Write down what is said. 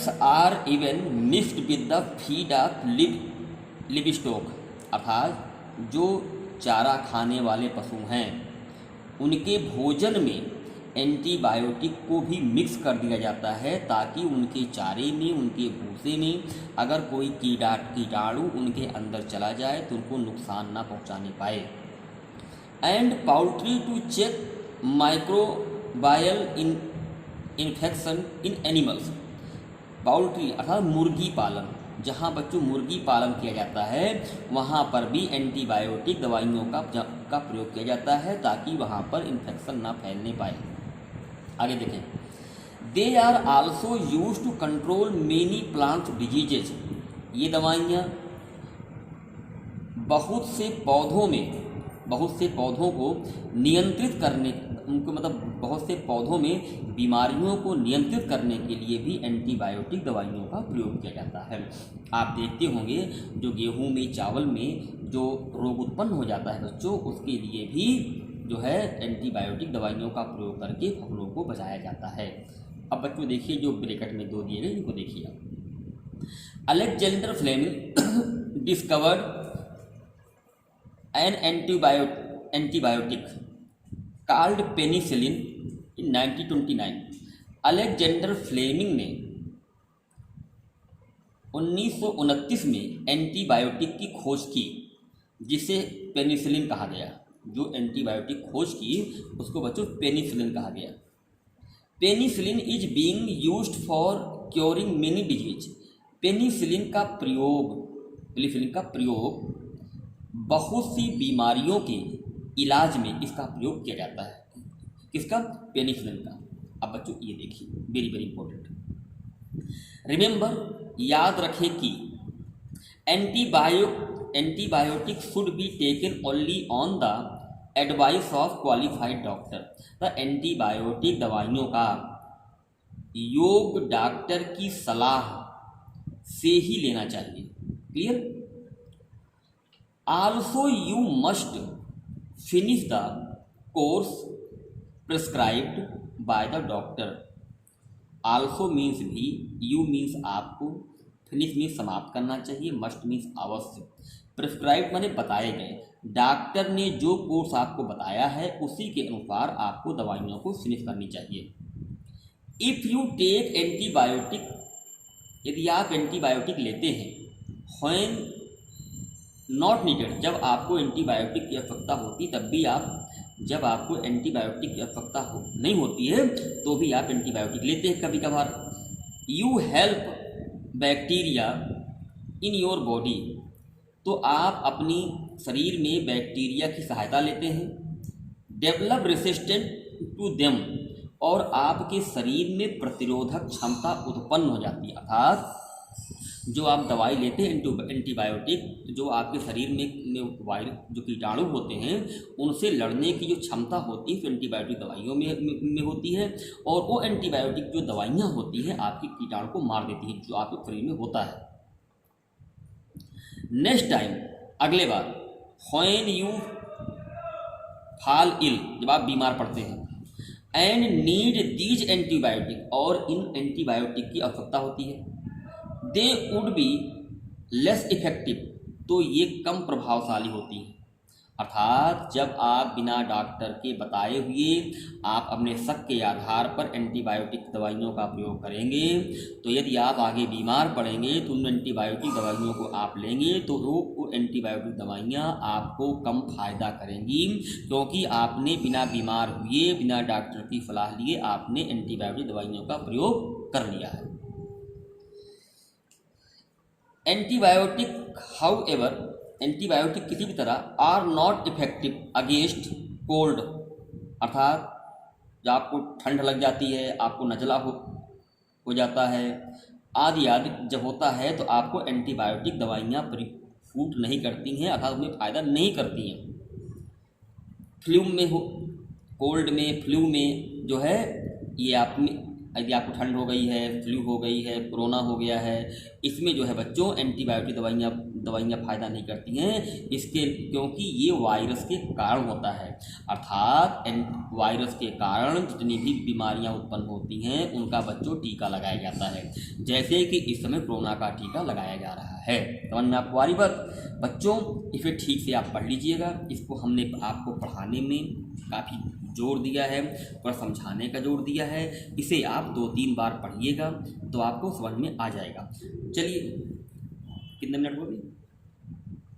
Eggs are even mixed with the feed of livestock, अर्थात जो चारा खाने वाले पशु हैं उनके भोजन में एंटीबायोटिक को भी मिक्स कर दिया जाता है, ताकि उनके चारे में, उनके भूसे में अगर कोई कीटाणु उनके अंदर चला जाए तो उनको नुकसान ना पहुंचाने पाए। And poultry to check microbial infection in animals, poultry अर्थात मुर्गी पालन, जहाँ बच्चों मुर्गी पालन किया जाता है वहाँ पर भी एंटीबायोटिक दवाइयों का प्रयोग किया जाता है, ताकि वहाँ पर इन्फेक्शन ना फैलने पाए। आगे देखें, they are also use to control many plant diseases, ये दवाइयाँ बहुत से पौधों को नियंत्रित करने, उनको मतलब बहुत से पौधों में बीमारियों को नियंत्रित करने के लिए भी एंटीबायोटिक दवाइयों का प्रयोग किया जाता है। आप देखते होंगे जो गेहूं में, चावल में जो रोग उत्पन्न हो जाता है बच्चों, उसके लिए भी जो है एंटीबायोटिक दवाइयों का प्रयोग करके फसलों को बचाया जाता है। अब बच्चों देखिए जो ब्रैकेट में दो दिए गए इनको देखिए आप। Alexander Fleming discovered an antibiotic called penicillin in 1929। Alexander Fleming ने 1929 में एंटीबायोटिक की खोज की, जिसे पेनिसिलिन कहा गया। जो एंटीबायोटिक खोज की उसको बच्चों पेनिसिलिन कहा गया। Penicillin is being used for curing many disease, penicillin का प्रयोग बहुत सी बीमारियों के इलाज में इसका प्रयोग किया जाता है। किसका? पेनिसिलिन का। अब बच्चों ये देखिए, वेरी वेरी इंपॉर्टेंट, रिमेंबर, याद रखें कि antibiotic should be taken only on the advice of qualified doctor. तो एंटीबायोटिक दवाइयों का योग डॉक्टर की सलाह से ही लेना चाहिए। Clear? Also you must finish the course prescribed by the doctor. Also means भी, यू मीन्स आपको, फिनिश मीन्स समाप्त करना चाहिए, मस्ट मीन्स अवश्य, प्रिस्क्राइब माने बताए गए। डॉक्टर ने जो कोर्स आपको बताया है उसी के अनुसार आपको दवाइयों को फिनिश करनी चाहिए। इफ़ यू टेक एंटीबायोटिक, यदि आप एंटीबायोटिक लेते हैं, व्हेन नॉट नीडेड, जब आपको एंटीबायोटिक की आवश्यकता होती तब भी आप, जब आपको एंटीबायोटिक की आवश्यकता नहीं होती है तो भी आप एंटीबायोटिक लेते हैं कभी कभार। You help bacteria in your body, तो आप अपनी शरीर में बैक्टीरिया की सहायता लेते हैं। डेवलप रेसिस्टेंट टू देम, और आपके शरीर में प्रतिरोधक क्षमता उत्पन्न हो जाती है। अर्थात जो आप दवाई लेते हैं एंटीबायोटिक, जो आपके शरीर में वायरस, जो कीटाणु होते हैं उनसे लड़ने की जो क्षमता होती है तो एंटीबायोटिक दवाइयों में होती है, और वो एंटीबायोटिक जो दवाइयाँ होती हैं आपके कीटाणु को मार देती हैं जो आपके शरीर में होता है। नेक्स्ट टाइम, अगले बार, व्हेन यू फॉल इल, जब आप बीमार पड़ते हैं, एंड नीड दीज एंटीबायोटिक, और इन एंटीबायोटिक की आवश्यकता होती है, they would be less effective, तो ये कम प्रभावशाली होती है। अर्थात जब आप बिना डॉक्टर के बताए हुए आप अपने शक के आधार पर एंटीबायोटिक दवाइयों का प्रयोग करेंगे, तो यदि आप आगे बीमार पड़ेंगे तो उन एंटीबायोटिक दवाइयों को आप लेंगे तो वो एंटीबायोटिक दवाइयाँ आपको कम फायदा करेंगी, क्योंकि आपने बिना बीमार हुए, बिना डॉक्टर की सलाह लिए आपने एंटीबायोटिक दवाइयों का प्रयोग कर लिया है। एंटीबायोटिक हाउएवर, एंटीबायोटिक किसी भी तरह are not effective against cold, अर्थात जब आपको ठंड लग जाती है, आपको नज़ला हो जाता है आदि जब होता है तो आपको एंटीबायोटिक दवाइयाँ सूट नहीं करती हैं, अर्थात उन्हें फ़ायदा नहीं करती हैं। फ्लू में हो, कोल्ड में, फ्लू में जो है ये यदि आपको ठंड हो गई है, फ्लू हो गई है, कोरोना हो गया है, इसमें जो है बच्चों एंटीबायोटिक दवाइयाँ फ़ायदा नहीं करती हैं, इसके क्योंकि ये वायरस के कारण होता है। अर्थात वायरस के कारण जितनी भी बीमारियां उत्पन्न होती हैं उनका बच्चों टीका लगाया जाता है, जैसे कि इस समय कोरोना का टीका लगाया जा रहा है। समझ में आपको आ रही बात बच्चों? इसे ठीक से आप पढ़ लीजिएगा। इसको हमने आपको पढ़ाने में काफ़ी जोर दिया है, थोड़ा समझाने का जोर दिया है। इसे आप 2-3 बार पढ़िएगा तो आपको समझ में आ जाएगा। चलिए, कितने मिनट हो गए?